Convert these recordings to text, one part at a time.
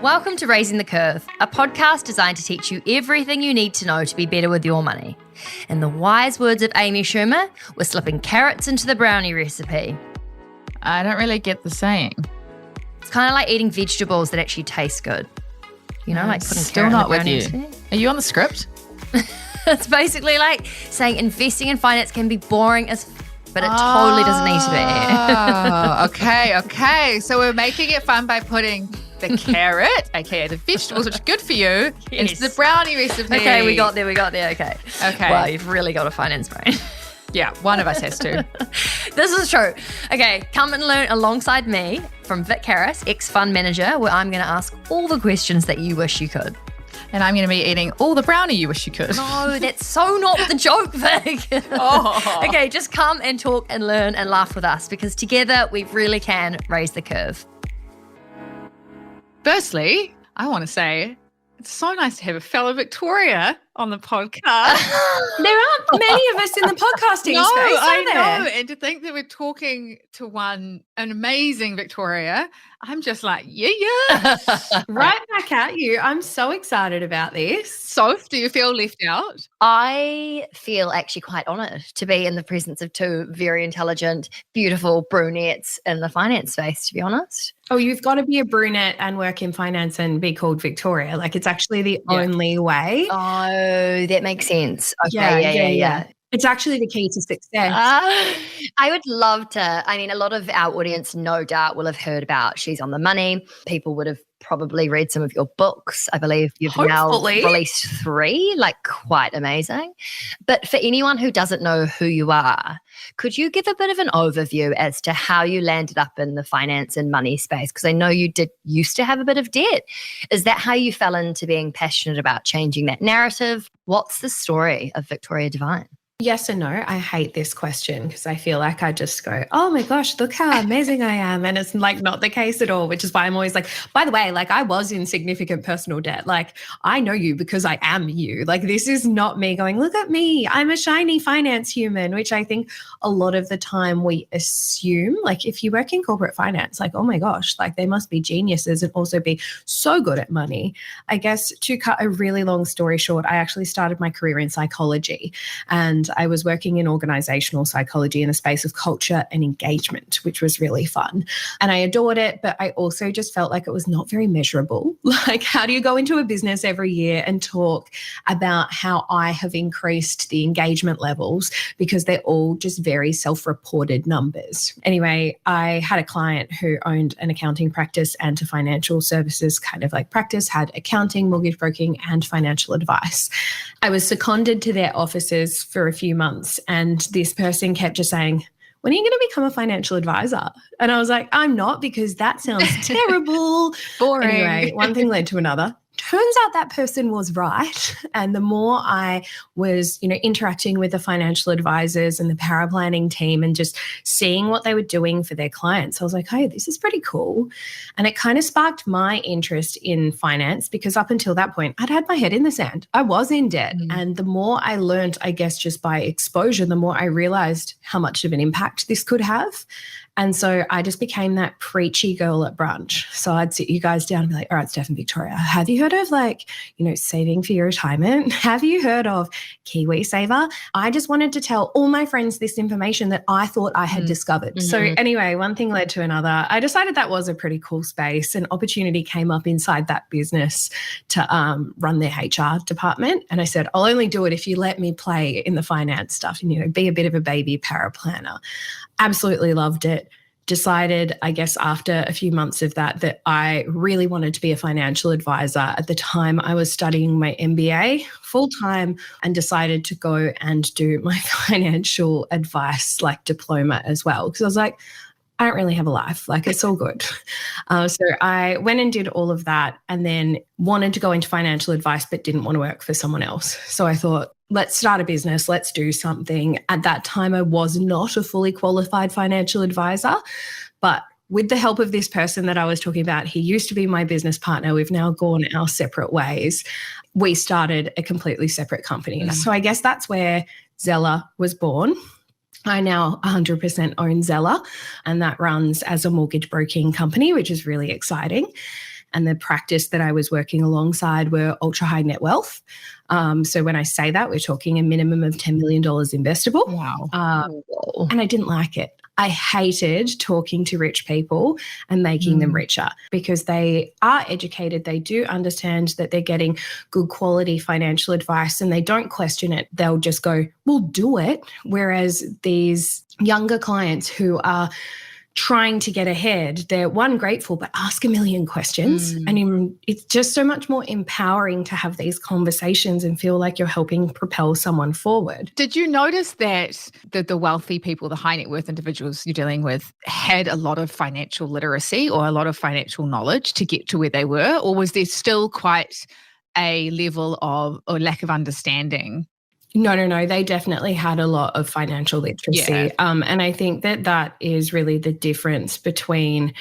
Welcome to Raising the Curve, a podcast designed to teach you everything you need to know to be better with your money. In the wise words of Amy Schumer, we're slipping carrots into the brownie recipe. I don't really get the saying. It's kind of like eating vegetables that actually taste good. You know, like putting still carrot not in the with you. brownie. Are you on the script? It's basically like saying investing in finance can be boring but it totally doesn't need to be. Okay. So we're making it fun by putting the carrot, aka the vegetables, which are good for you, into the brownie recipe. Okay, we got there. Okay. Okay. Well, you've really got a finance brain. Yeah, one of us has to. This is true. Okay, come and learn alongside me from Vic Harris, ex-fund manager, where I'm going to ask all the questions that you wish you could. And I'm going to be eating all the brownie you wish you could. No, that's so not the joke, Vic. Oh. Okay, just come and talk and learn and laugh with us because together we really can raise the curve. Firstly, I want to say it's so nice to have a fellow Victoria on the podcast. There aren't many of us in the podcasting space, I are there? know. And to think that we're talking to an amazing Victoria, I'm just like, yeah. Right back at you. I'm so excited about this. Soph, do you feel left out? I feel actually quite honoured to be in the presence of two very intelligent, beautiful brunettes in the finance space, to be honest. Oh, you've got to be a brunette and work in finance and be called Victoria. Like, it's actually the only way. Oh, that makes sense. Okay, yeah. It's actually the key to success. I would love to. I mean, a lot of our audience, no doubt, will have heard about She's on the Money. People would have probably read some of your books. I believe you've now released 3, like quite amazing. But for anyone who doesn't know who you are, could you give a bit of an overview as to how you landed up in the finance and money space? Because I know you used to have a bit of debt. Is that how you fell into being passionate about changing that narrative? What's the story of Victoria Devine? Yes and no. I hate this question because I feel like I just go, oh my gosh, look how amazing I am. And it's like not the case at all, which is why I'm always like, by the way, like I was in significant personal debt. Like I know you because I am you. Like this is not me going, look at me. I'm a shiny finance human, which I think a lot of the time we assume, like if you work in corporate finance, like, oh my gosh, like they must be geniuses and also be so good at money. I guess to cut a really long story short, I actually started my career in psychology and I was working in organizational psychology in the space of culture and engagement, which was really fun. And I adored it, but I also just felt like it was not very measurable. Like, how do you go into a business every year and talk about how I have increased the engagement levels because they're all just very self-reported numbers. Anyway, I had a client who owned an accounting practice and a financial services kind of like practice, had accounting, mortgage broking, and financial advice. I was seconded to their offices for a few months and this person kept just saying, when are you going to become a financial advisor? And I was like, I'm not because that sounds terrible. Boring. Anyway, one thing led to another. Turns out that person was right. And the more I was, interacting with the financial advisors and the power planning team and just seeing what they were doing for their clients, I was like, hey, this is pretty cool. And it kind of sparked my interest in finance because up until that point, I'd had my head in the sand. I was in debt. And the more I learned, I guess, just by exposure, the more I realized how much of an impact this could have. And so I just became that preachy girl at brunch. So I'd sit you guys down and be like, all right, Steph and Victoria, have you heard of saving for your retirement? Have you heard of KiwiSaver? I just wanted to tell all my friends this information that I thought I had discovered. Mm-hmm. So anyway, one thing led to another. I decided that was a pretty cool space. An opportunity came up inside that business to run their HR department. And I said, I'll only do it if you let me play in the finance stuff and, be a bit of a baby paraplanner. Absolutely loved it. Decided, I guess, after a few months of that I really wanted to be a financial advisor. At the time, I was studying my MBA full-time and decided to go and do my financial advice diploma as well because I was like, I don't really have a life. It's all good. So I went and did all of that and then wanted to go into financial advice but didn't want to work for someone else. So I thought, let's start a business. Let's do something. At that time, I was not a fully qualified financial advisor, but with the help of this person that I was talking about, he used to be my business partner. We've now gone our separate ways. We started a completely separate company. Mm-hmm. So I guess that's where Zella was born. I now 100% own Zella, and that runs as a mortgage broking company, which is really exciting. and the practice that I was working alongside were ultra high net wealth. So when I say that, we're talking a minimum of $10 million investable. Wow. And I didn't like it. I hated talking to rich people and making them richer because they are educated. They do understand that they're getting good quality financial advice and they don't question it. They'll just go, we'll do it. Whereas these younger clients who are trying to get ahead, they're grateful, but ask a million questions. And it's just so much more empowering to have these conversations and feel like you're helping propel someone forward. Did you notice that the wealthy people, the high net worth individuals you're dealing with, had a lot of financial literacy or a lot of financial knowledge to get to where they were? Or was there still quite a level of or lack of understanding? No. They definitely had a lot of financial literacy. Yeah. And I think that is really the difference between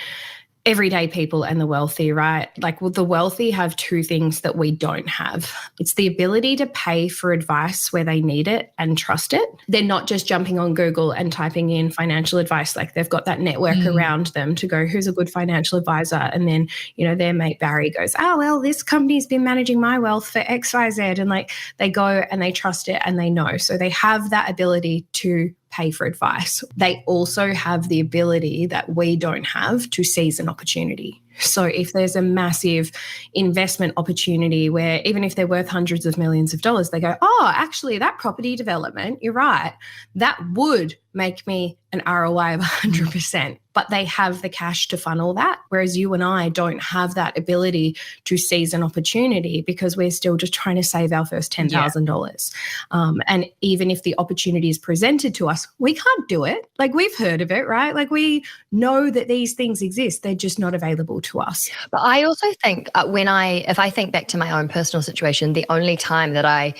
everyday people and the wealthy, right? Like, well, the wealthy have two things that we don't have. It's the ability to pay for advice where they need it and trust it. They're not just jumping on Google and typing in financial advice. Like, they've got that network around them to go, who's a good financial advisor? And then, their mate Barry goes, oh, well, this company's been managing my wealth for X, Y, Z. And like, they go and they trust it and they know. So they have that ability to pay for advice. They also have the ability that we don't have to seize an opportunity. So if there's a massive investment opportunity where even if they're worth hundreds of millions of dollars, they go, oh, actually that property development, you're right, that would make me an ROI of 100%. But they have the cash to funnel that, whereas you and I don't have that ability to seize an opportunity because we're still just trying to save our first $10,000. And even if the opportunity is presented to us, we can't do it. Like, we've heard of it, right? Like, we know that these things exist. They're just not available to us. But I also think if I think back to my own personal situation, the only time that I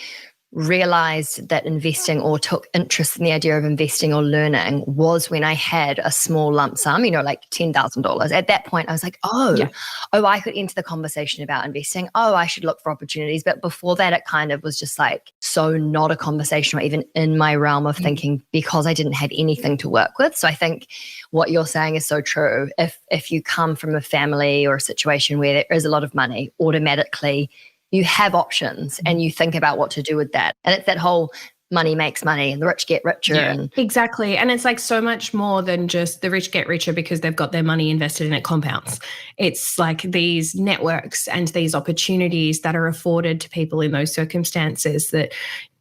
realized that investing or took interest in the idea of investing or learning was when I had a small lump sum, like $10,000. At that point, I was like, I could enter the conversation about investing. Oh, I should look for opportunities. But before that, it kind of was just like, so not a conversation or even in my realm of thinking because I didn't have anything to work with. So I think what you're saying is so true. If you come from a family or a situation where there is a lot of money, automatically you have options and you think about what to do with that. And it's that whole money makes money and the rich get richer. Yeah, exactly. And it's like so much more than just the rich get richer because they've got their money invested and it compounds. It's like these networks and these opportunities that are afforded to people in those circumstances that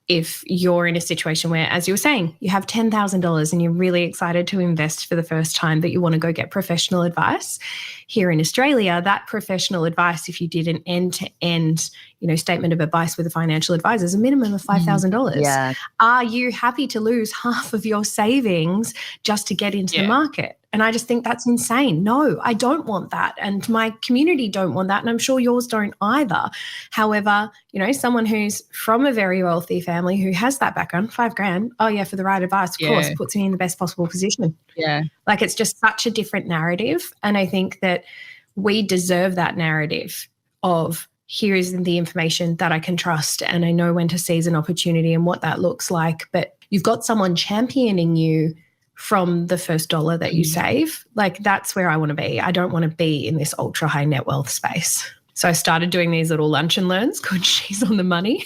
if you're in a situation where, as you were saying, you have $10,000 and you're really excited to invest for the first time, but you want to go get professional advice, here in Australia, that professional advice, if you did an end-to-end, statement of advice with a financial advisor, is a minimum of $5,000. Yeah. Are you happy to lose half of your savings just to get into the market? And I just think that's insane. No, I don't want that. And my community don't want that. And I'm sure yours don't either. However, someone who's from a very wealthy family who has that background, $5,000, oh yeah, for the right advice, of course, puts me in the best possible position. Yeah. Like, it's just such a different narrative. And I think that we deserve that narrative of, here is the information that I can trust and I know when to seize an opportunity and what that looks like. But you've got someone championing you from the first dollar that you save. Like, that's where I want to be. I don't want to be in this ultra high net wealth space. So I started doing these little lunch and learns called She's on the Money.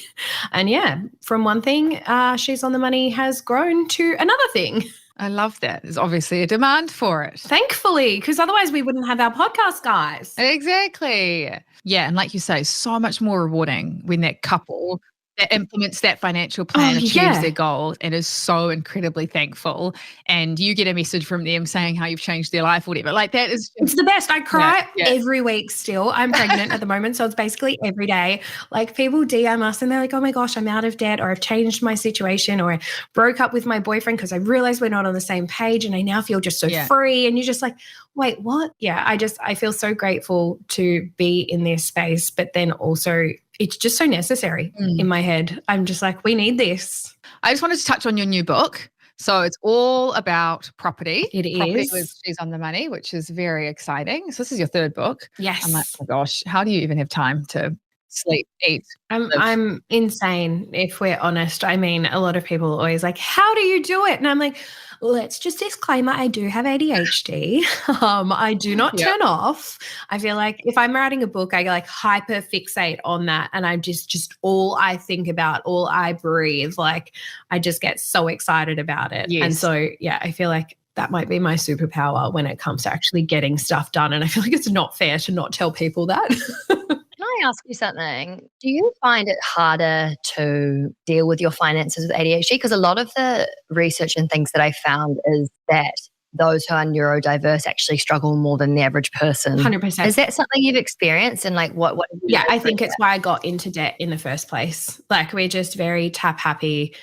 And from one thing, She's on the Money has grown to another thing. I love that. There's obviously a demand for it. Thankfully, because otherwise we wouldn't have our podcast, guys. Exactly. Yeah. And like you say, so much more rewarding when that couple that implements that financial plan achieves their goal and is so incredibly thankful. And you get a message from them saying how you've changed their life or whatever. Like, that is it's the best. I cry every week still. I'm pregnant at the moment. So it's basically every day. Like, people DM us and they're like, oh my gosh, I'm out of debt, or I've changed my situation, or I broke up with my boyfriend because I realized we're not on the same page and I now feel just so free. And you're just like, wait, what? Yeah, I feel so grateful to be in this space, but then also it's just so necessary in my head. I'm just like, we need this. I just wanted to touch on your new book. So it's all about property. It property is. With She's on the Money, which is very exciting. So this is your third book. Yes. I'm like, oh my gosh, how do you even have time to sleep, eat. I'm insane, if we're honest. I mean, a lot of people are always like, how do you do it? And I'm like, let's just disclaimer, I do have ADHD. I do not turn off. I feel like if I'm writing a book, I like hyper fixate on that. And I'm just all I think about, all I breathe. Like I just get so excited about it. Yes. And so, yeah, I feel like that might be my superpower when it comes to actually getting stuff done. And I feel like it's not fair to not tell people that. Can I ask you something? Do you find it harder to deal with your finances with ADHD? Because a lot of the research and things that I found is that those who are neurodiverse actually struggle more than the average person. 100%. Is that something you've experienced? And like, what? Yeah, I think it's why I got into debt in the first place. Like we're just very tap happy.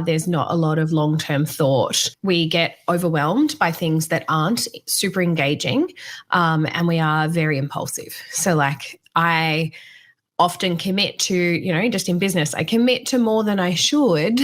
There's not a lot of long-term thought. We get overwhelmed by things that aren't super engaging, and we are very impulsive. So like I often commit to, just in business, I commit to more than I should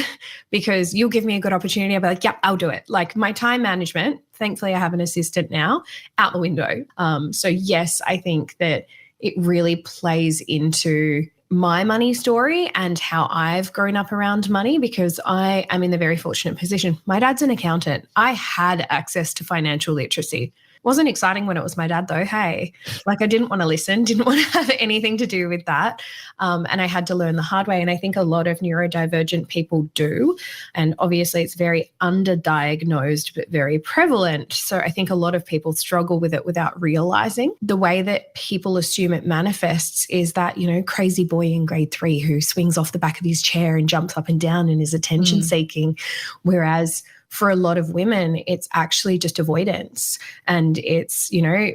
because you'll give me a good opportunity. I'll be like, yep, I'll do it. Like my time management, thankfully I have an assistant now, out the window. So yes, I think that it really plays into my money story and how I've grown up around money because I am in the very fortunate position. My dad's an accountant. I had access to financial literacy. Wasn't exciting when it was my dad though. Hey, like I didn't want to listen, didn't want to have anything to do with that. And I had to learn the hard way. And I think a lot of neurodivergent people do. And obviously it's very underdiagnosed, but very prevalent. So I think a lot of people struggle with it without realizing. The way that people assume it manifests is that, crazy boy in grade 3 who swings off the back of his chair and jumps up and down and is attention seeking. Whereas for a lot of women, it's actually just avoidance and it's,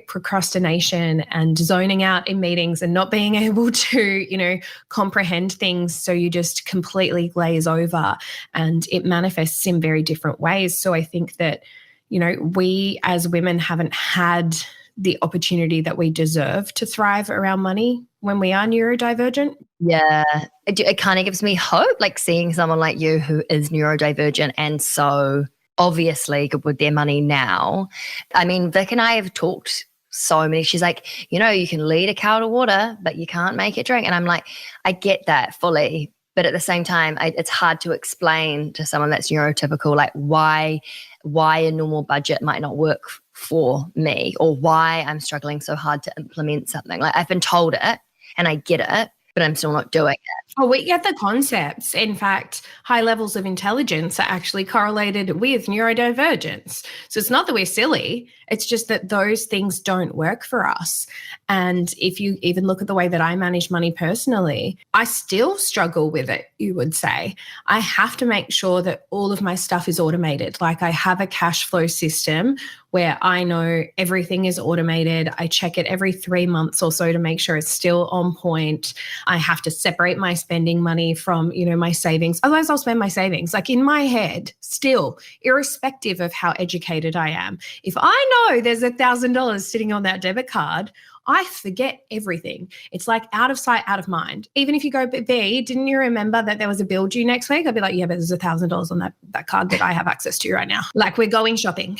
procrastination and zoning out in meetings and not being able to, comprehend things. So you just completely glaze over and it manifests in very different ways. So I think that, we as women haven't had the opportunity that we deserve to thrive around money when we are neurodivergent. Yeah, it kind of gives me hope, like seeing someone like you who is neurodivergent and so obviously good with their money now. I mean, Vic and I have talked so many. She's like, you can lead a cow to water, but you can't make it drink. And I'm like, I get that fully. But at the same time, it's hard to explain to someone that's neurotypical, like why a normal budget might not work for me or why I'm struggling so hard to implement something. Like I've been told it and I get it, but I'm still not doing it. Oh, we get the concepts. In fact, high levels of intelligence are actually correlated with neurodivergence. So it's not that we're silly. It's just that those things don't work for us. And if you even look at the way that I manage money personally, I still struggle with it, you would say. I have to make sure that all of my stuff is automated. Like I have a cash flow system where I know everything is automated. I check it every 3 months or so to make sure it's still on point. I have to separate my spending money from, my savings. Otherwise I'll spend my savings. Like in my head, still, irrespective of how educated I am. If I know there's $1,000 sitting on that debit card, I forget everything. It's like out of sight, out of mind. Even if you go, B, didn't you remember that there was a bill due next week? I'd be like, yeah, but there's $1,000 on that card that I have access to right now. Like we're going shopping.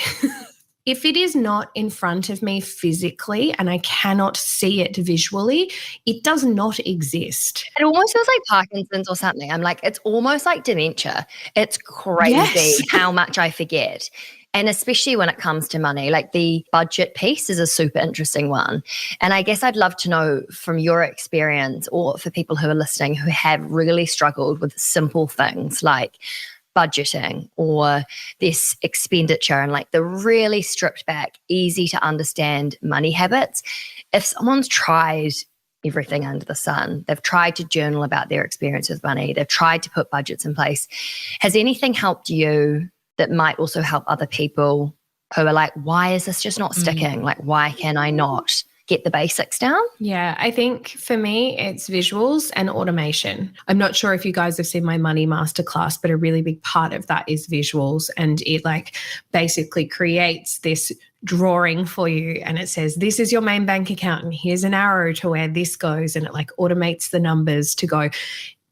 If it is not in front of me physically and I cannot see it visually, it does not exist. It almost feels like Parkinson's or something. I'm like, it's almost like dementia. It's crazy how much I forget. And especially when it comes to money, like the budget piece is a super interesting one. And I guess I'd love to know from your experience or for people who are listening who have really struggled with simple things like budgeting or this expenditure and like the really stripped back, easy to understand money habits. If someone's tried everything under the sun, they've tried to journal about their experience with money, they've tried to put budgets in place, has anything helped you that might also help other people who are like, why is this just not sticking? Like, why can I not get the basics down? Yeah, I think for me, it's visuals and automation. I'm not sure if you guys have seen my money masterclass, but a really big part of that is visuals. And it like basically creates this drawing for you and it says, this is your main bank account and here's an arrow to where this goes. And it like automates the numbers to go,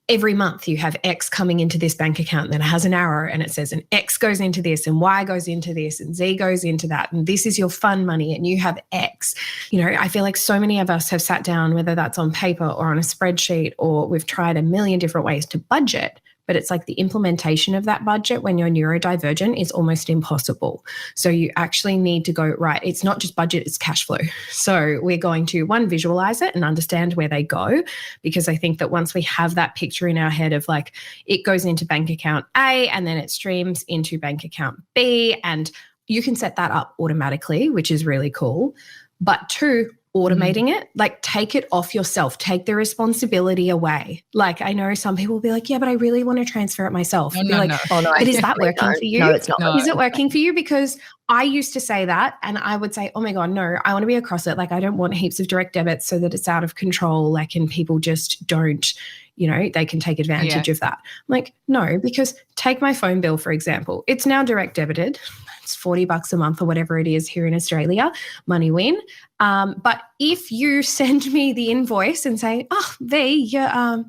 every month you have X coming into this bank account, and then it has an arrow and it says an X goes into this and Y goes into this and Z goes into that. And this is your fun money and you have X. You know, I feel like so many of us have sat down, whether that's on paper or on a spreadsheet, or we've tried a million different ways to budget. But it's like the implementation of that budget when you're neurodivergent is almost impossible. So you actually need to go, right, it's not just budget, it's cash flow. So we're going to, one, visualize it and understand where they go, because I think that once we have that picture in our head of like, it goes into bank account A and then it streams into bank account B, and you can set that up automatically, which is really cool. But two, automating it, like take it off yourself, take the responsibility away. Like I know some people will be like, yeah, but I really want to transfer it myself. No. But is that working for you? No, it's not. No. Is it working for you? Because I used to say that and I would say, oh my God, no, I want to be across it. Like I don't want heaps of direct debits so that it's out of control. Like, and people just don't, you know, they can take advantage of that. I'm like, no, because take my phone bill, for example. It's now direct debited. It's $40 a month or whatever it is here in Australia, money win. But if you send me the invoice and say, oh, V, your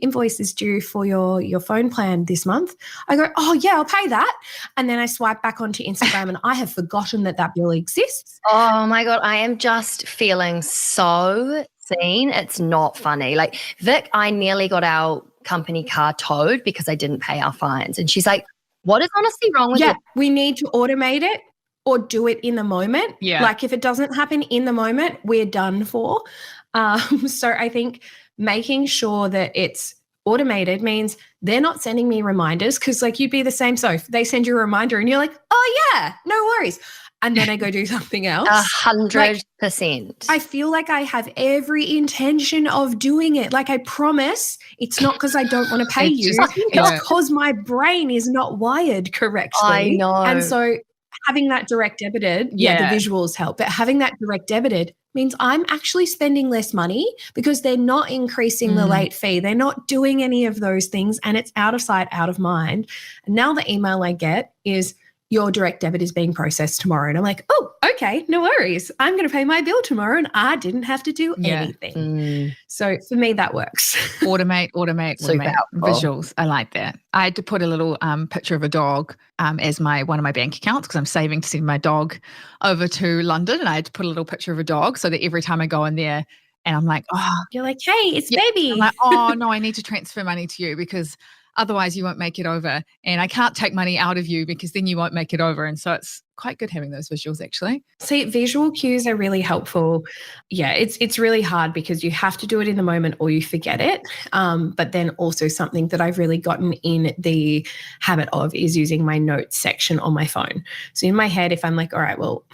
invoice is due for your phone plan this month, I go, oh, yeah, I'll pay that. And then I swipe back onto Instagram and I have forgotten that bill exists. Oh, my God. I am just feeling so seen. It's not funny. Like, Vic, I nearly got our company car towed because I didn't pay our fines. And she's like, what is honestly wrong with you? We need to automate it or do it in the moment. Yeah. Like if it doesn't happen in the moment, we're done for. So I think making sure that it's automated means they're not sending me reminders, because like you'd be the same. So if they send you a reminder and you're like, oh yeah, no worries. And then I go do something else. 100%. I feel like I have every intention of doing it. Like I promise it's not because I don't want to pay you. It's because my brain is not wired correctly. I know. And so having that direct debited, the visuals help. But having that direct debited means I'm actually spending less money because they're not increasing the late fee. They're not doing any of those things, and it's out of sight, out of mind. And now the email I get is, your direct debit is being processed tomorrow. And I'm like, oh, okay, no worries. I'm going to pay my bill tomorrow and I didn't have to do anything. So for me, that works. Automate, Super visuals. I like that. I had to put a little picture of a dog as one of my bank accounts, because I'm saving to send my dog over to London, and I had to put a little picture of a dog so that every time I go in there and I'm like, oh. You're like, hey, it's baby. I'm like, oh, no, I need to transfer money to you because otherwise you won't make it over, and I can't take money out of you because then you won't make it over. And so it's quite good having those visuals, actually. See, visual cues are really helpful. Yeah, it's really hard because you have to do it in the moment or you forget it. But then also something that I've really gotten in the habit of is using my notes section on my phone. So in my head, if I'm like, all right, well,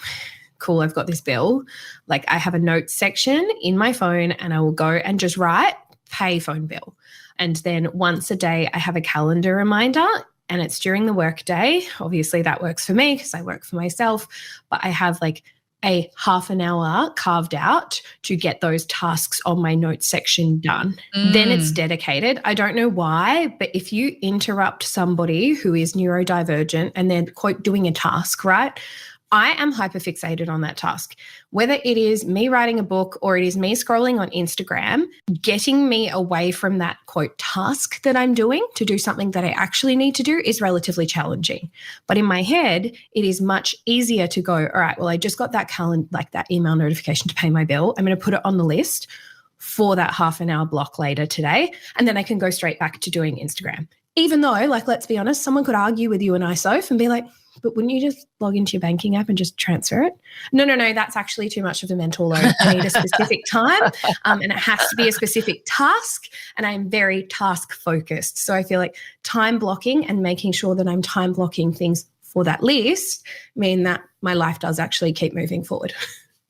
cool, I've got this bill, like I have a notes section in my phone and I will go and just write pay phone bill. And then once a day, I have a calendar reminder, and it's during the work day. Obviously, that works for me because I work for myself, but I have like a half an hour carved out to get those tasks on my notes section done. Then it's dedicated. I don't know why, but if you interrupt somebody who is neurodivergent and they're, quote, doing a task, right? I am hyperfixated on that task. Whether it is me writing a book or it is me scrolling on Instagram, getting me away from that, quote, task that I'm doing to do something that I actually need to do is relatively challenging. But in my head, it is much easier to go, all right, well, I just got that that email notification to pay my bill. I'm going to put it on the list for that half an hour block later today. And then I can go straight back to doing Instagram. Even though, like, let's be honest, someone could argue with you and I, Soph, and be like, but wouldn't you just log into your banking app and just transfer it? No, that's actually too much of a mental load. I need a specific time and it has to be a specific task, and I'm very task focused. So I feel like time blocking and making sure that I'm time blocking things for that list mean that my life does actually keep moving forward.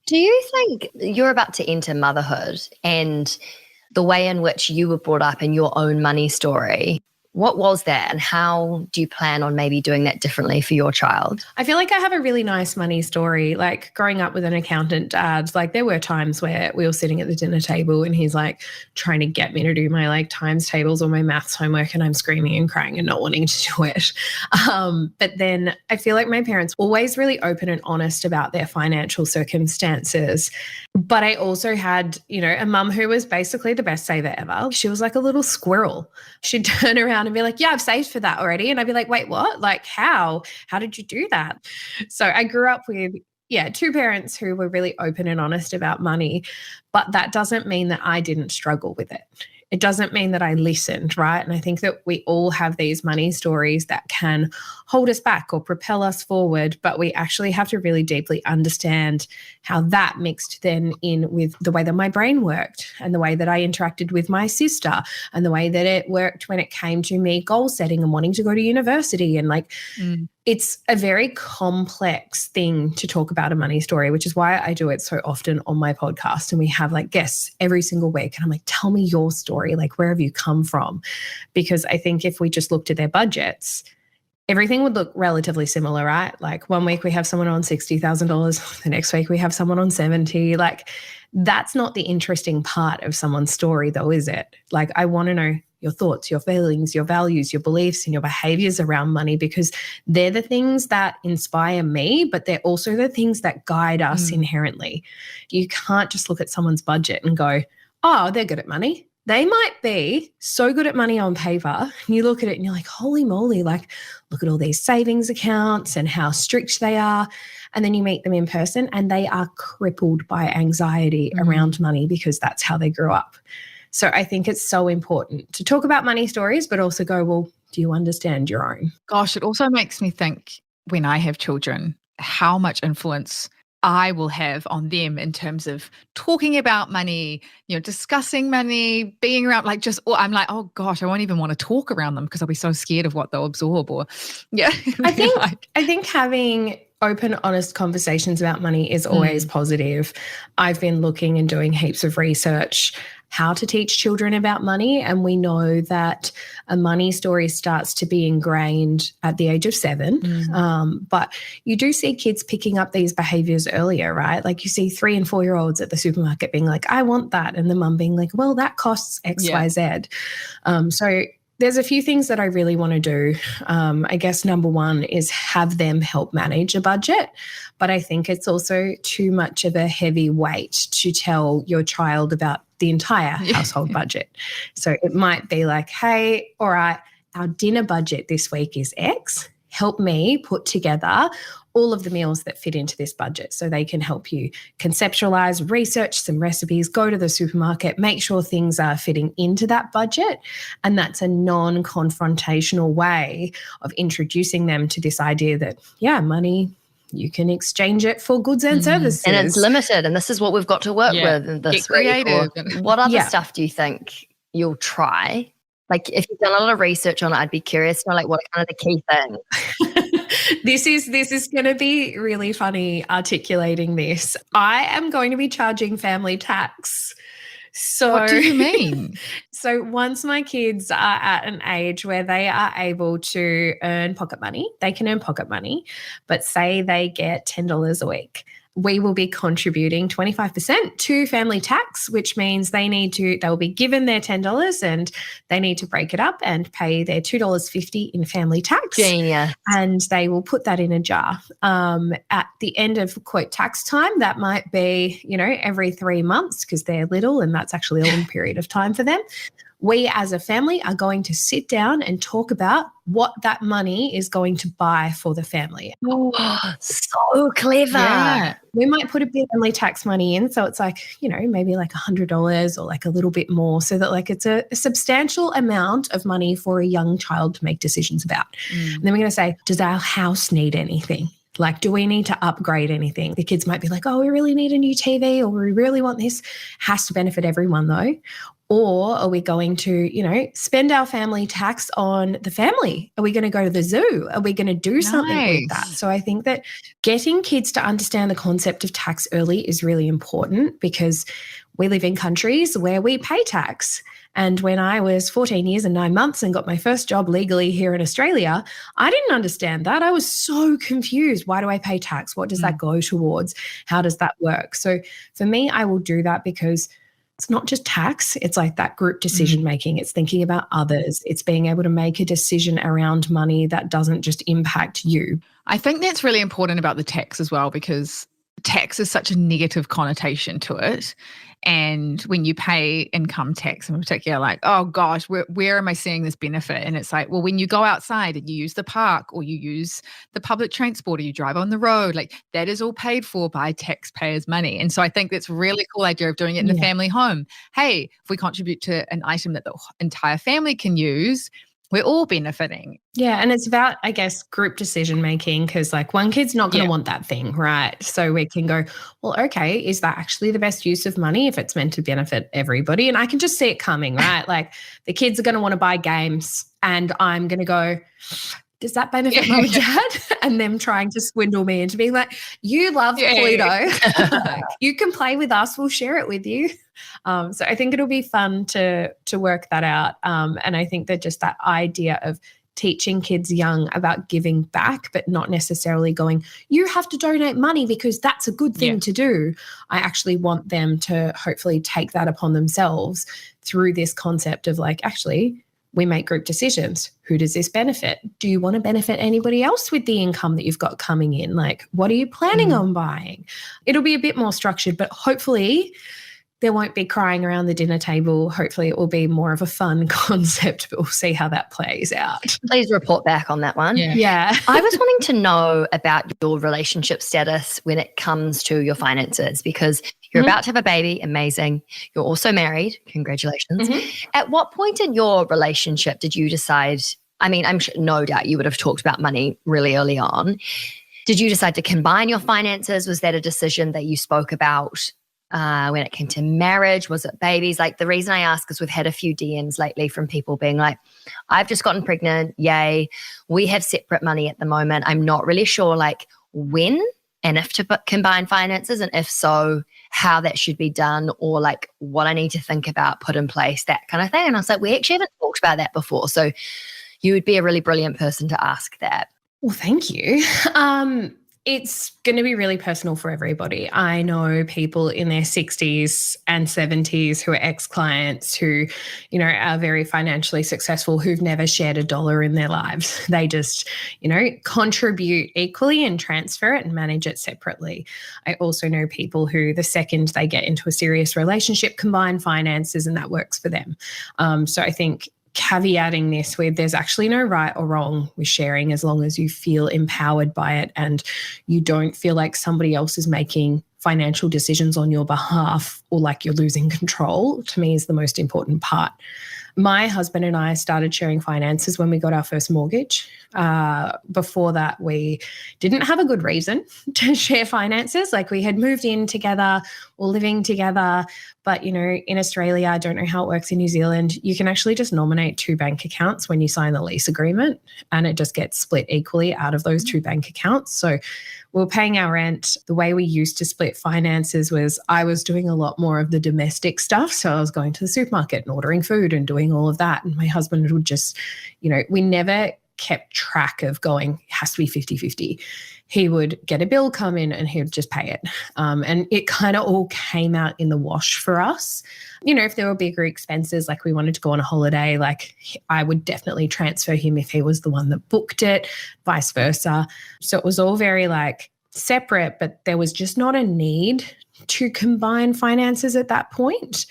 Do you think you're about to enter motherhood, and the way in which you were brought up in your own money story What was that, and how do you plan on maybe doing that differently for your child? I feel like I have a really nice money story. Like growing up with an accountant dad, like there were times where we were sitting at the dinner table and he's like trying to get me to do my like times tables or my maths homework, and I'm screaming and crying and not wanting to do it. But then I feel like my parents were always really open and honest about their financial circumstances. But I also had, you know, a mum who was basically the best saver ever. She was like a little squirrel. She'd turn around and be like, yeah, I've saved for that already. And I'd be like, wait, what? Like, how? How did you do that? So I grew up with, two parents who were really open and honest about money. But that doesn't mean that I didn't struggle with it. It doesn't mean that I listened, right? And I think that we all have these money stories that can hold us back or propel us forward, but we actually have to really deeply understand how that mixed then in with the way that my brain worked and the way that I interacted with my sister and the way that it worked when it came to me goal setting and wanting to go to university. And like, it's a very complex thing to talk about a money story, which is why I do it so often on my podcast. And we have like guests every single week. And I'm like, tell me your story. Like, where have you come from? Because I think if we just looked at their budgets, everything would look relatively similar, right? Like one week we have someone on $60,000. The next week we have someone on 70. Like that's not the interesting part of someone's story though, is it? Like I want to know your thoughts, your feelings, your values, your beliefs, and your behaviors around money, because they're the things that inspire me, but they're also the things that guide us inherently. You can't just look at someone's budget and go, oh, they're good at money. They might be so good at money on paper. You look at it and you're like, holy moly, like look at all these savings accounts and how strict they are. And then you meet them in person and they are crippled by anxiety around money because that's how they grew up. So I think it's so important to talk about money stories, but also go, well, do you understand your own? Gosh, it also makes me think when I have children, how much influence I will have on them in terms of talking about money, you know, discussing money, being around, like just, I'm like, oh gosh, I won't even want to talk around them because I'll be so scared of what they'll absorb or, yeah. I think having open, honest conversations about money is always positive. I've been looking and doing heaps of research how to teach children about money. And we know that a money story starts to be ingrained at the age of 7. But you do see kids picking up these behaviors earlier, right? Like you see 3 and 4-year-olds at the supermarket being like, I want that. And the mum being like, well, that costs X, Y, Z. So there's a few things that I really want to do. I guess number one is have them help manage a budget. But I think it's also too much of a heavy weight to tell your child about the entire household budget. So it might be like, hey, all right, our dinner budget this week is X. Help me put together all of the meals that fit into this budget, so they can help you conceptualize, research some recipes, go to the supermarket, make sure things are fitting into that budget. And that's a non-confrontational way of introducing them to this idea that, money, you can exchange it for goods and services. And it's limited, and this is what we've got to work with this week. What other stuff do you think you'll try? Like if you've done a lot of research on it, I'd be curious to know like what are kind of the key things. This is going to be really funny articulating this. I am going to be charging family tax. So what do you mean? So once my kids are at an age where they are able to earn pocket money, they can earn pocket money, but say they get $10 a week, we will be contributing 25% to family tax, which means they'll be given their $10 and they need to break it up and pay their $2.50 in family tax. Genius. And they will put that in a jar. At the end of quote tax time, that might be, every 3 months because they're little and that's actually a long period of time for them. We as a family are going to sit down and talk about what that money is going to buy for the family. Oh, so clever. Yeah. We might put a bit of family tax money in. So it's like, maybe like $100 or like a little bit more so that like it's a substantial amount of money for a young child to make decisions about. And then we're going to say, does our house need anything? Like, do we need to upgrade anything? The kids might be like, oh, we really need a new TV or we really want this. Has to benefit everyone though. Or are we going to, spend our family tax on the family? Are we going to go to the zoo? Are we going to do something with that? So I think that getting kids to understand the concept of tax early is really important because we live in countries where we pay tax. And when I was 14 years and 9 months and got my first job legally here in Australia, I didn't understand that. I was so confused. Why do I pay tax? What does that go towards? How does that work? So for me, I will do that because it's not just tax. It's like that group decision making. It's thinking about others. It's being able to make a decision around money that doesn't just impact you. I think that's really important about the tax as well, because tax is such a negative connotation to it. And when you pay income tax in particular, like, oh gosh, where am I seeing this benefit? And it's like, well, when you go outside and you use the park or you use the public transport or you drive on the road, like that is all paid for by taxpayers' money. And so I think that's a really cool idea of doing it in the family home. Hey, if we contribute to an item that the entire family can use, we're all benefiting. Yeah. And it's about, I guess, group decision making, because like one kid's not going to want that thing, right? So we can go, well, okay, is that actually the best use of money if it's meant to benefit everybody? And I can just see it coming, right? Like the kids are going to want to buy games and I'm going to go, does that benefit mum and dad? And them trying to swindle me into being like, you love Pluto. You can play with us. We'll share it with you. So I think it'll be fun to work that out. And I think that just that idea of teaching kids young about giving back, but not necessarily going, you have to donate money because that's a good thing to do. I actually want them to hopefully take that upon themselves through this concept of like, actually, we make group decisions. Who does this benefit? Do you want to benefit anybody else with the income that you've got coming in? Like, what are you planning on buying? It'll be a bit more structured, but hopefully there won't be crying around the dinner table. Hopefully it will be more of a fun concept, but we'll see how that plays out. Please report back on that one. Yeah. I was wanting to know about your relationship status when it comes to your finances, because you're about to have a baby. Amazing. You're also married. Congratulations. At what point in your relationship did you decide, I mean, I'm sure, no doubt you would have talked about money really early on. Did you decide to combine your finances? Was that a decision that you spoke about when it came to marriage? Was it babies? Like the reason I ask is we've had a few DMs lately from people being like, I've just gotten pregnant. Yay. We have separate money at the moment. I'm not really sure like when and if to combine finances, and if so, how that should be done, or like what I need to think about, put in place, that kind of thing. And I was like, we actually haven't talked about that before. So you would be a really brilliant person to ask that. Well, thank you. It's going to be really personal for everybody. I know people in their 60s and 70s who are ex-clients who, you know, are very financially successful, who've never shared $1 in their lives. They just, you know, contribute equally and transfer it and manage it separately. I also know people who the second they get into a serious relationship combine finances and that works for them. So I think caveating this with there's actually no right or wrong with sharing as long as you feel empowered by it and you don't feel like somebody else is making financial decisions on your behalf or like you're losing control, to me is the most important part. My husband and I started sharing finances when we got our first mortgage. Before that, we didn't have a good reason to share finances. Like we had moved in together or living together. But, you know, in Australia, I don't know how it works in New Zealand, you can actually just nominate 2 bank accounts when you sign the lease agreement and it just gets split equally out of those 2 bank accounts. So we were paying our rent. The way we used to split finances was I was doing a lot more of the domestic stuff. So I was going to the supermarket and ordering food and doing all of that. And my husband would just, you know, we never kept track of going, it has to be 50-50. He would get a bill come in and he would just pay it. And it kind of all came out in the wash for us. You know, if there were bigger expenses, like we wanted to go on a holiday, like I would definitely transfer him if he was the one that booked it, vice versa. So it was all very like separate, but there was just not a need to combine finances at that point.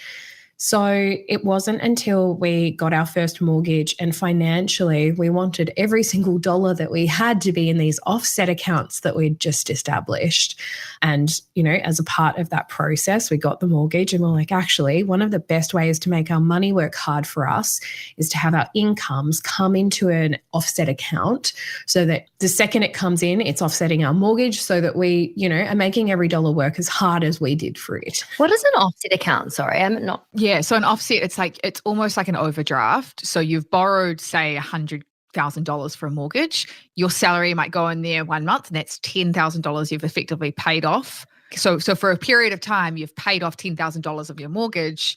So it wasn't until we got our first mortgage and financially we wanted every single dollar that we had to be in these offset accounts that we'd just established. And, you know, as a part of that process, we got the mortgage and we're like, actually, one of the best ways to make our money work hard for us is to have our incomes come into an offset account so that the second it comes in, it's offsetting our mortgage so that we, you know, are making every dollar work as hard as we did for it. What is an offset account? Sorry, I'm not... Yeah, so an offset, it's almost like an overdraft. So you've borrowed, say, $100,000 for a mortgage. Your salary might go in there 1 month, and that's $10,000 you've effectively paid off. So for a period of time, you've paid off $10,000 of your mortgage,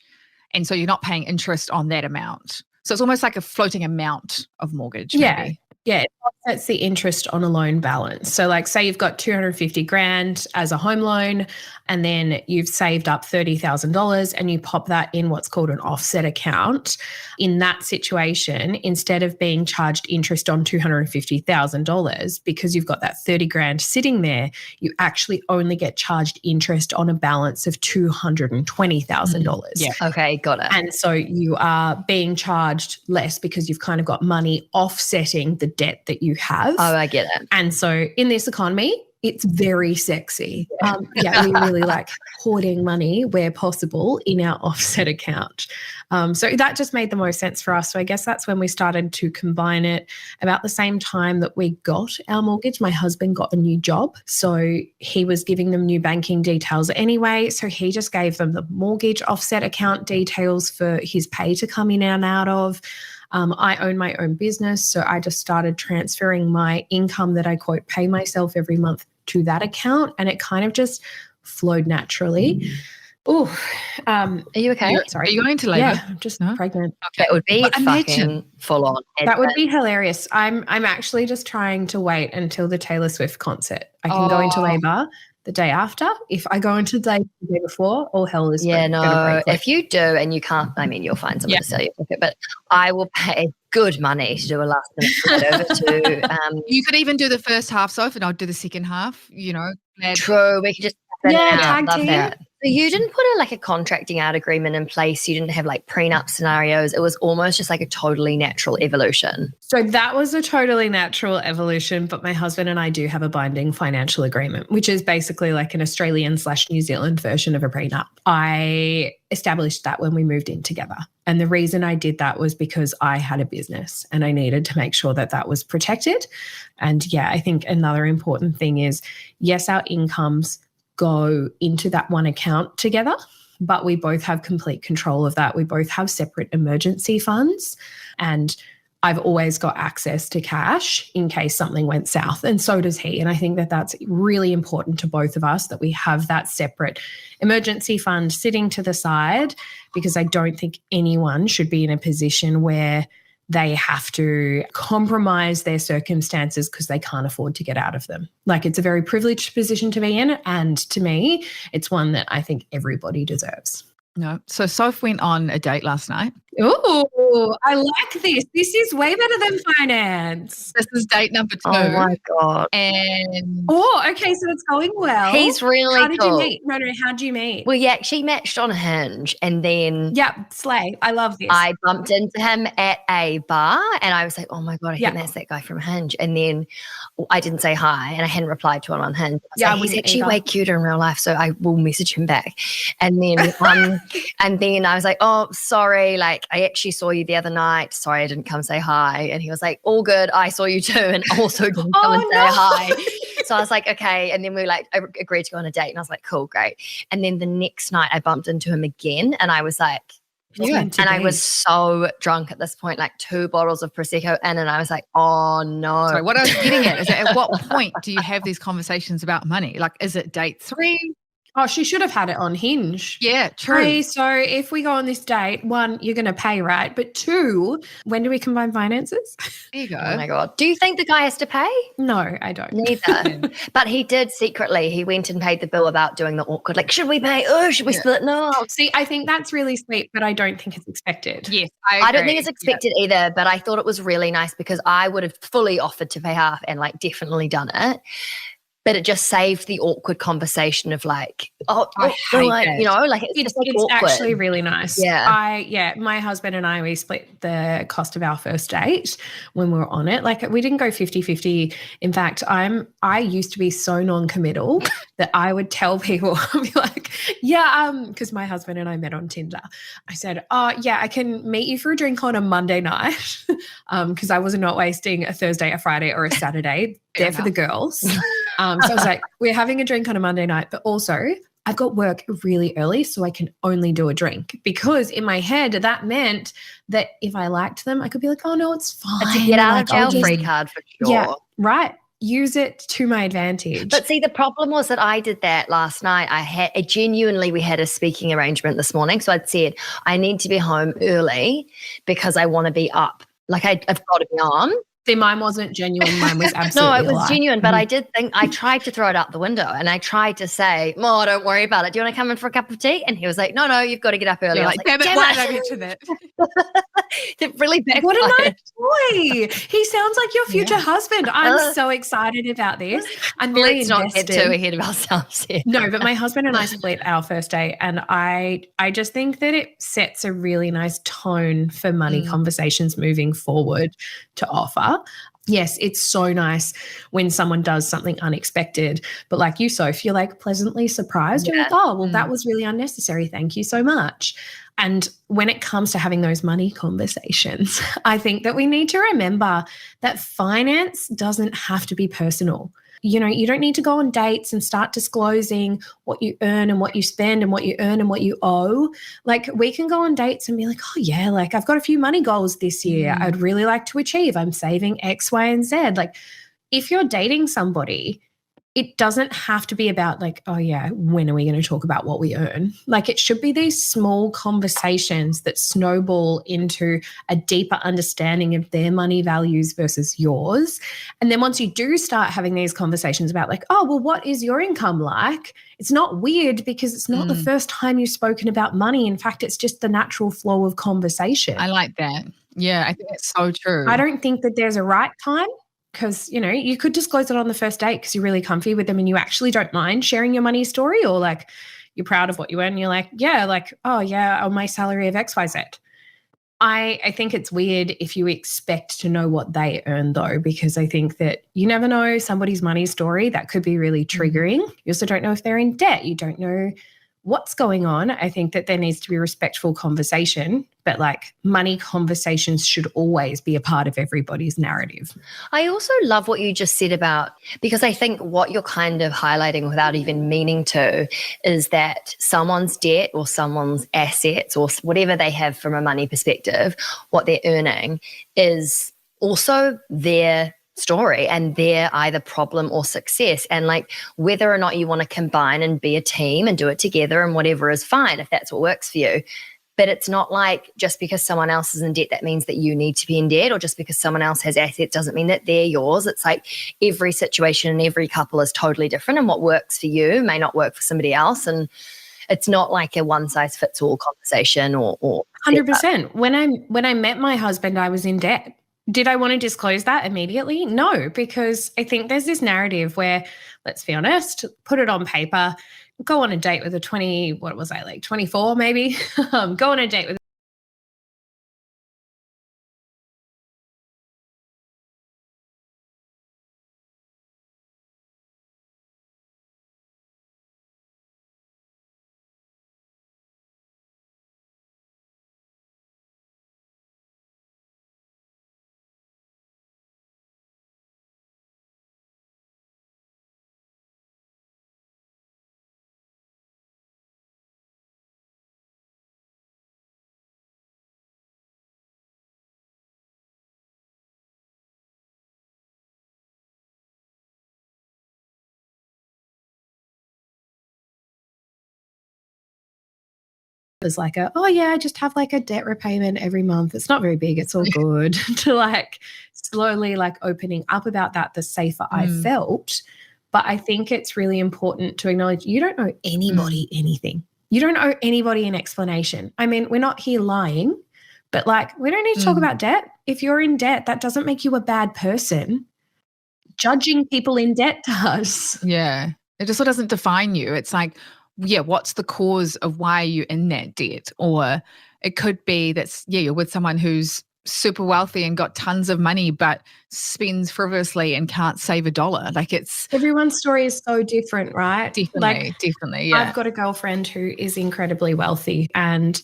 and so you're not paying interest on that amount. So it's almost like a floating amount of mortgage, maybe. Yeah, it offsets the interest on a loan balance. So like say you've got 250 grand as a home loan, and then you've saved up $30,000 and you pop that in what's called an offset account. In that situation, instead of being charged interest on $250,000 because you've got that 30 grand sitting there, you actually only get charged interest on a balance of $220,000. Yeah. Okay, got it. And so you are being charged less because you've kind of got money offsetting the debt that you have. Oh, I get it. And so in this economy, it's very sexy. We really like hoarding money where possible in our offset account. So that just made the most sense for us. So I guess that's when we started to combine it. About the same time that we got our mortgage, my husband got a new job. So he was giving them new banking details anyway. So he just gave them the mortgage offset account details for his pay to come in and out of. I own my own business, so I just started transferring my income that I quote pay myself every month to that account, and it kind of just flowed naturally. Are you okay? Sorry. Are you going to labour? Yeah, I'm just pregnant. Okay. That would be fucking full on. That would be hilarious. I'm actually just trying to wait until the Taylor Swift concert. I can go into labour the day after. If I go into the day before, all hell is going to break. If you do and you can't, I mean, you'll find someone to sell your ticket, but I will pay good money to do a last minute flight over to. You could even do the first half, Soph, and I'll do the second half, True. We could just tag team. That. So you didn't put a contracting out agreement in place. You didn't have prenup scenarios. It was almost just a totally natural evolution. So that was a totally natural evolution, but my husband and I do have a binding financial agreement, which is basically like an Australian/New Zealand version of a prenup. I established that when we moved in together. And the reason I did that was because I had a business and I needed to make sure that that was protected. And I think another important thing is, yes, our incomes go into that one account together, but we both have complete control of that. We both have separate emergency funds, and I've always got access to cash in case something went south, and so does he. And I think that that's really important to both of us, that we have that separate emergency fund sitting to the side, because I don't think anyone should be in a position where they have to compromise their circumstances because they can't afford to get out of them. It's a very privileged position to be in, and to me, it's one that I think everybody deserves. No. So Soph went on a date last night. Oh, I like this. This is way better than finance. This is date number 2. Oh my God. And okay, so it's going well. He's really How did cool. you meet? No, how'd you meet? Well, she matched on Hinge, and then slay. I love this. I bumped into him at a bar, and I was like, oh my God, I think that's that guy from Hinge. And then I didn't say hi, and I hadn't replied to him on Hinge. He's actually way cuter in real life, so I will message him back. And then and then I was like, oh, sorry, I actually saw you the other night. Sorry, I didn't come say hi. And he was like, all good. I saw you too, and also didn't come and say hi. So I was like, okay. And then we I agreed to go on a date, and I was like, cool, great. And then the next night I bumped into him again, and I was like, and I was so drunk at this point, 2 bottles of Prosecco in, and I was like, oh no. Sorry, what I was getting at is at what point do you have these conversations about money? Is it date 3? Oh, she should have had it on Hinge. Yeah, true. Hey, so if we go on this date, 1, you're going to pay, right? But 2, when do we combine finances? There you go. Oh my God. Do you think the guy has to pay? No, I don't. Neither. But he did secretly. He went and paid the bill without doing the awkward, should we pay? Oh, should we split? No. See, I think that's really sweet, but I don't think it's expected. Yes, I don't think it's expected either, but I thought it was really nice because I would have fully offered to pay half and definitely done it. But it just saved the awkward conversation of I hate it. It's actually really nice. Yeah. My husband and I, we split the cost of our first date when we were on it. We didn't go 50-50. In fact, I used to be so non-committal that I would tell people, I'd be like, because my husband and I met on Tinder. I said, I can meet you for a drink on a Monday night because I was not wasting a Thursday, a Friday, or a Saturday there for the girls. So I was like, we're having a drink on a Monday night, but also I've got work really early, so I can only do a drink, because in my head that meant that if I liked them, I could be like, oh no, it's fine. It's a get out of jail free card for sure. Yeah, right. use it to my advantage. But see, the problem was that I did that last night. We had a speaking arrangement this morning. So I'd said, I need to be home early because I want to be up. Like I've got to be on. See, mine wasn't genuine. Mine was absolutely No, it was a lie. genuine, but I did think, I tried to throw it out the window and I tried to say, "Oh, don't worry about it. Do you want to come in for a cup of tea?" And he was like, no, you've got to get up early. You're I was like, damn it, why did I mention that? It really backfired. What a nice boy. He sounds like your future husband. I'm so excited about this. I'm very Let's invested. not get too ahead of ourselves here. No, but my husband and I split our first date, and I just think that it sets a really nice tone for money conversations moving forward to offer. Yes, it's so nice when someone does something unexpected, but like you, Soph, you're like pleasantly surprised. You're like, oh, well, that was really unnecessary. Thank you so much. And when it comes to having those money conversations, I think that we need to remember that finance doesn't have to be personal. You know, you don't need to go on dates and start disclosing what you earn and what you spend and what you earn and what you owe. Like, we can go on dates and be like, oh yeah, like I've got a few money goals this year I'd really like to achieve. I'm saving X, Y, and Z. Like, if you're dating somebody, it doesn't have to be about like, oh yeah, when are we going to talk about what we earn? Like, it should be these small conversations that snowball into a deeper understanding of their money values versus yours. And then once you do start having these conversations about like, oh, well, what is your income like? It's not weird because it's not the first time you've spoken about money. In fact, it's just the natural flow of conversation. I like that. Yeah, I think it's so true. I don't think that there's a right time. Because, you know, you could disclose it on the first date because you're really comfy with them and you actually don't mind sharing your money story, or like you're proud of what you earn and you're like, yeah, like, oh yeah, on my salary of XYZ. I think it's weird if you expect to know what they earn though, because I think that you never know somebody's money story. That could be really triggering. You also don't know if they're in debt. You don't know what's going on. I think that there needs to be respectful conversation, but like money conversations should always be a part of everybody's narrative. I also love what you just said about, because I think what you're kind of highlighting without even meaning to is that someone's debt or someone's assets or whatever they have from a money perspective, what they're earning is also their story and their either problem or success. And like whether or not you want to combine and be a team and do it together and whatever is fine if that's what works for you. But it's not like just because someone else is in debt, that means that you need to be in debt, or just because someone else has assets doesn't mean that they're yours. It's like every situation and every couple is totally different, and what works for you may not work for somebody else. And it's not like a one size fits all conversation or 100%. When I met my husband, I was in debt. Did I want to disclose that immediately? No, because I think there's this narrative where, let's be honest, put it on paper, go on a date with a 24 maybe, go on a date with as like oh yeah, I just have like a debt repayment every month. It's not very big. It's all good. To like slowly like opening up about that, the safer I felt. But I think it's really important to acknowledge you don't owe anybody anything. You don't owe anybody an explanation. I mean, we're not here lying, but like we don't need to talk about debt. If you're in debt, that doesn't make you a bad person. Judging people in debt does. Yeah. It just doesn't define you. It's like, yeah, what's the cause of why you're in that debt? Or it could be that, yeah, you're with someone who's super wealthy and got tons of money but spends frivolously and can't save a dollar. Like it's... Everyone's story is so different, right? Definitely, yeah. I've got a girlfriend who is incredibly wealthy, and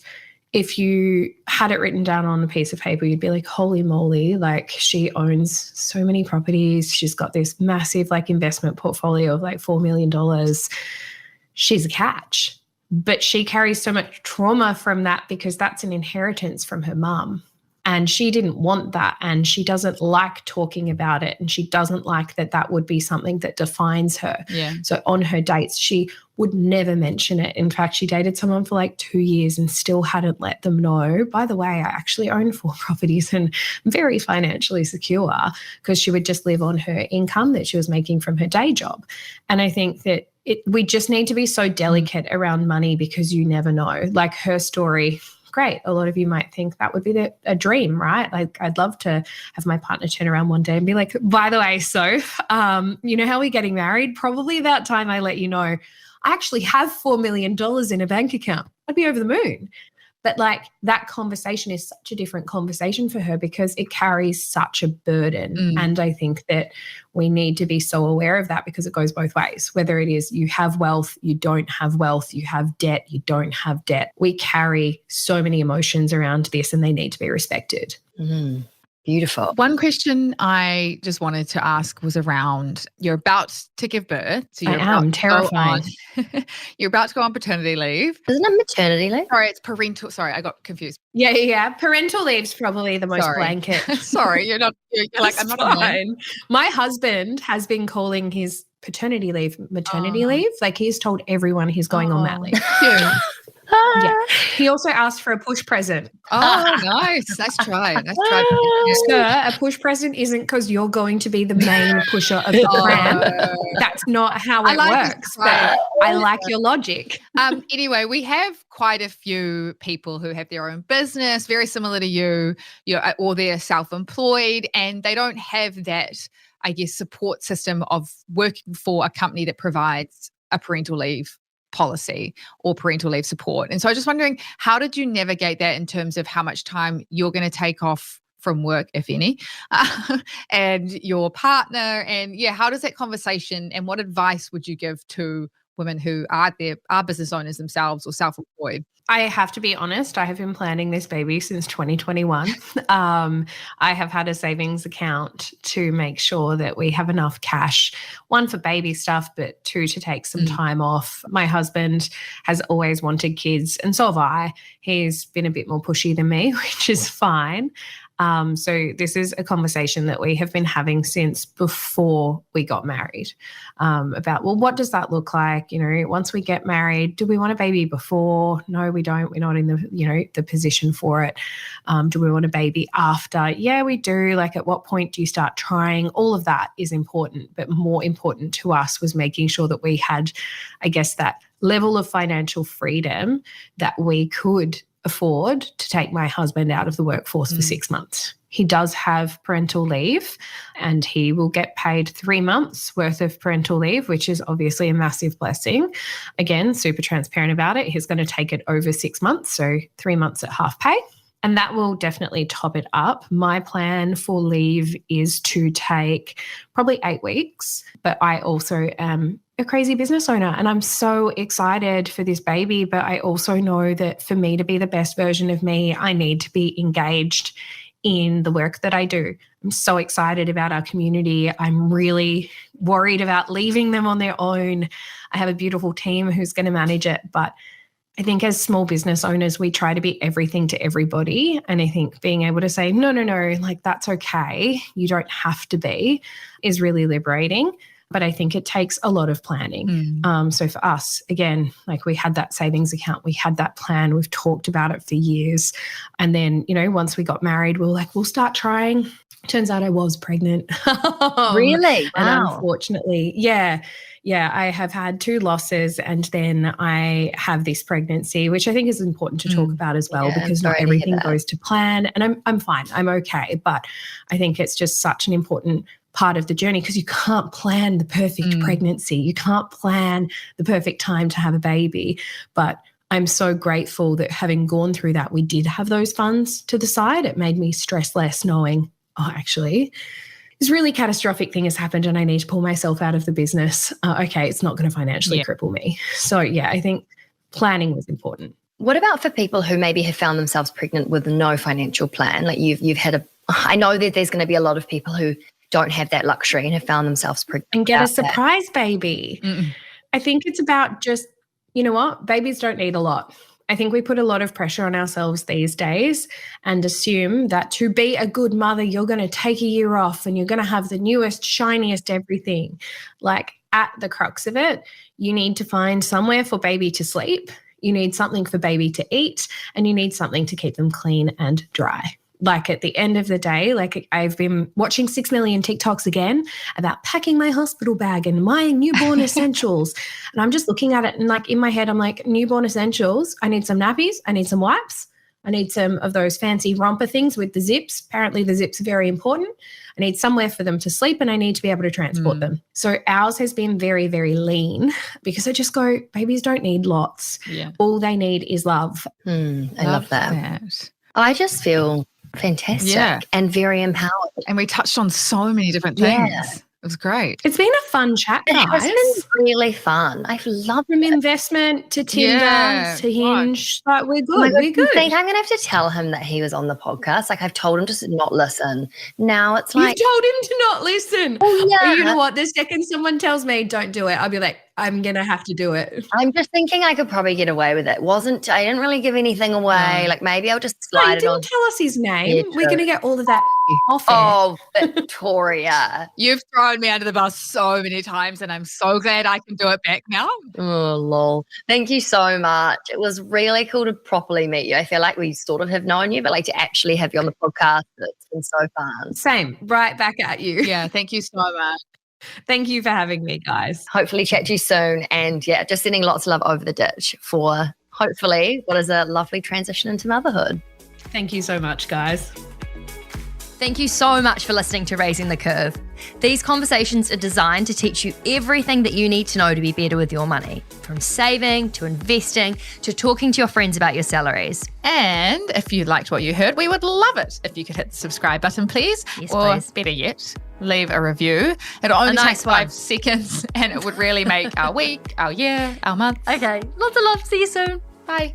if you had it written down on a piece of paper, you'd be like, holy moly, like she owns so many properties. She's got this massive like investment portfolio of like $4 million. She's a catch, but she carries so much trauma from that because that's an inheritance from her mum. And she didn't want that. And she doesn't like talking about it. And she doesn't like that would be something that defines her. Yeah. So on her dates, she would never mention it. In fact, she dated someone for like 2 years and still hadn't let them know, by the way, I actually own 4 properties and I'm very financially secure, because she would just live on her income that she was making from her day job. And I think that we just need to be so delicate around money, because you never know. Like her story, great. A lot of you might think that would be a dream, right? Like I'd love to have my partner turn around one day and be like, by the way, Soph, you know how we're getting married? Probably about time I let you know I actually have $4 million in a bank account. I'd be over the moon. But like that conversation is such a different conversation for her, because it carries such a burden. And I think that we need to be so aware of that, because it goes both ways. Whether it is you have wealth, you don't have wealth, you have debt, you don't have debt. We carry so many emotions around this, and they need to be respected. Beautiful. One question I just wanted to ask was around, you're about to give birth. So you're I am terrified. You're about to go on paternity leave. Isn't it maternity leave? Sorry, it's parental. Sorry, I got confused. Yeah. Parental leave's probably the most blanket. Sorry, you're like, I'm not a man. My husband has been calling his paternity leave maternity leave. Like he's told everyone he's going on mat leave. Yeah. He also asked for a push present. Oh, nice. Nice try. Sir, a push present isn't because you're going to be the main pusher of the pram. That's not how it works. But I like your logic. Anyway, we have quite a few people who have their own business, very similar to you, or they're self-employed, and they don't have that, I guess, support system of working for a company that provides a parental leave policy or parental leave support. And so I was just wondering, how did you navigate that in terms of how much time you're going to take off from work, if any, and your partner? And how does that conversation, and what advice would you give to women who are business owners themselves or self-employed? I have to be honest, I have been planning this baby since 2021. I have had a savings account to make sure that we have enough cash, 1 for baby stuff, but 2 to take some time off. My husband has always wanted kids, and so have I. He's been a bit more pushy than me, which is fine. So this is a conversation that we have been having since before we got married, about, well, what does that look like? Once we get married, do we want a baby before? No, we don't. We're not in the position for it. Do we want a baby after? Yeah, we do. Like, at what point do you start trying? All of that is important, but more important to us was making sure that we had, I guess, that level of financial freedom that we could afford to take my husband out of the workforce for 6 months. He does have parental leave, and he will get paid 3 months worth of parental leave, which is obviously a massive blessing. Again, super transparent about it. He's going to take it over 6 months, so 3 months at half pay. And that will definitely top it up. My plan for leave is to take probably 8 weeks, but I also am a crazy business owner, and I'm so excited for this baby, but I also know that for me to be the best version of me, I need to be engaged in the work that I do. I'm so excited about our community. I'm really worried about leaving them on their own. I have a beautiful team who's going to manage it, but I think as small business owners, we try to be everything to everybody. And I think being able to say, no, like, that's okay, you don't have to be, is really liberating. But I think it takes a lot of planning. So for us, again, like, we had that savings account, we had that plan, we've talked about it for years. And then, once we got married, we were like, we'll start trying. Turns out I was pregnant. Really? Wow. And unfortunately, I have had 2 losses, and then I have this pregnancy, which I think is important to talk about as well, because not everything goes to plan. And I'm fine. I'm okay. But I think it's just such an important part of the journey, because you can't plan the perfect pregnancy. You can't plan the perfect time to have a baby. But I'm so grateful that having gone through that, we did have those funds to the side. It made me stress less, knowing, actually, this really catastrophic thing has happened and I need to pull myself out of the business. Okay, it's not going to financially cripple me. So I think planning was important. What about for people who maybe have found themselves pregnant with no financial plan? Like, you've had I know that there's going to be a lot of people who don't have that luxury and have found themselves pregnant. And get a surprise baby. I think it's about just, you know what? Babies don't need a lot. I think we put a lot of pressure on ourselves these days and assume that to be a good mother, you're going to take a year off and you're going to have the newest, shiniest everything. Like at the crux of it, you need to find somewhere for baby to sleep. You need something for baby to eat, and you need something to keep them clean and dry. Like at the end of the day, like I've been watching 6 million TikToks again about packing my hospital bag and my newborn essentials. And I'm just looking at it and like in my head, I'm like, newborn essentials, I need some nappies, I need some wipes, I need some of those fancy romper things with the zips. Apparently the zips are very important. I need somewhere for them to sleep and I need to be able to transport them. So ours has been very, very lean because I just go, babies don't need lots. Yeah. All they need is love. I love that. I just feel fantastic and very empowered. And we touched on so many different things. Yeah. It was great. It's been a fun chat, guys. It's been really fun. I've loved From investment to Tinder to Hinge. Like, we're good. We're good. I think I'm going to have to tell him that he was on the podcast. Like I've told him to not listen. Now it's like. You've told him to not listen. Oh, yeah. You know what? The second someone tells me don't do it, I'll be like, I'm going to have to do it. I'm just thinking I could probably get away with it. I didn't really give anything away. No. Like maybe I'll just slide He it on. didn't tell us his name. Yeah, we're going to get all of that off air. Oh, Victoria. You've thrown me under the bus so many times and I'm so glad I can do it back now. Oh, lol. Thank you so much. It was really cool to properly meet you. I feel like we sort of have known you, but like to actually have you on the podcast, it's been so fun. Same. Right back at you. Yeah, thank you so much. Thank you for having me, guys. Hopefully chat to you soon. And yeah, just sending lots of love over the ditch for hopefully what is a lovely transition into motherhood. Thank you so much, guys. Thank you so much for listening to Raising the Curve. These conversations are designed to teach you everything that you need to know to be better with your money, from saving to investing to talking to your friends about your salaries. And if you liked what you heard, we would love it if you could hit the subscribe button, please. Yes, or please. Better yet, leave a review. It'll only take nice 5 one. seconds and it would really make our week, our year, our month. Okay, lots of love. See you soon. Bye.